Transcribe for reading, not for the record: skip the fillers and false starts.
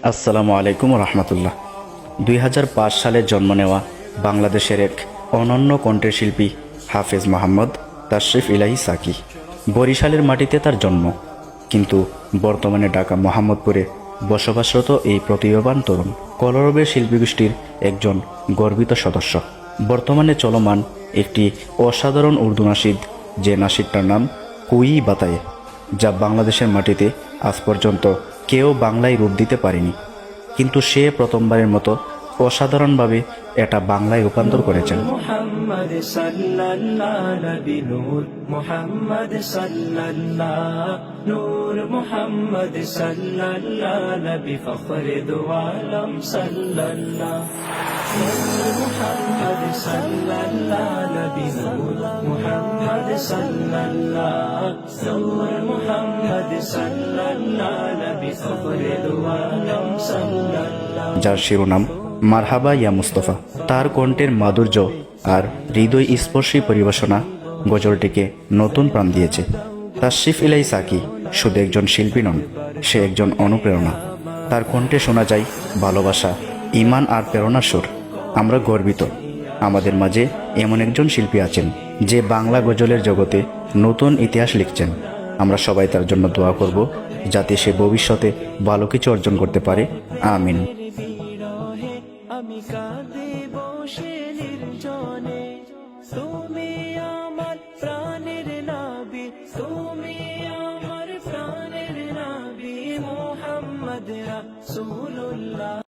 আসসালামু আলাইকুম রহমতুল্লাহ। 2005 সালে জন্ম নেওয়া বাংলাদেশের এক অনন্য কণ্ঠের শিল্পী হাফেজ মোহাম্মদ তাশরিফ ইলাহি সাকি। বরিশালের মাটিতে তার জন্ম, কিন্তু বর্তমানে ঢাকা মোহাম্মদপুরে বসবাসরত এই প্রতিভাবান তরুণ কলরবের শিল্পীগোষ্ঠীর একজন গর্বিত সদস্য। বর্তমানে চলমান একটি অসাধারণ উর্দু নাশিদ, যে নাশিদটার নাম কুই বাতায়ে, যা বাংলাদেশের মাটিতে আজ পর্যন্ত কেউ বাংলায় রূপ দিতে পারেনি, কিন্তু সে প্রথমবারের মতো অসাধারণভাবে এটা বাংলায় রূপান্তর করেছেন। মুহাম্মদ সাল্লাল্লাহু নবী নূর মুহাম্মদ সাল্লাল্লাহু নূর মুহাম্মদ সাল্লাল্লাহু নবী ফখরে দো আলম সাল্লাল্লাহু নূর মুহাম্মদ সাল্লাল্লাহু নবী নূর মুহাম্মদ সাল্লাল্লাহু নূর মুহাম্মদ সাল্লাল্লাহু নবী ফখরে দো আলম সাল্লাল্লাহু, যার শিরোনাম মারহাবা ইয়া মুস্তফা। তার কণ্ঠের মাধুর্য আর হৃদয় স্পর্শী পরিবেশনা গজলটিকে নতুন প্রাণ দিয়েছে। তাশরিফ ইলাহি সাকি শুধু একজন শিল্পী নন, সে একজন অনুপ্রেরণা। তার কণ্ঠে শোনা যায় ভালোবাসা, ঈমান আর প্রেরণার সুর। আমরা গর্বিত আমাদের মাঝে এমন একজন শিল্পী আছেন যে বাংলা গজলের জগতে নতুন ইতিহাস লিখছেন। আমরা সবাই তার জন্য দোয়া করব, যাতে সে ভবিষ্যতে ভালো কিছু অর্জন করতে পারে। আমিন। আমি কাঁদে বসে নির্জনে, তুমি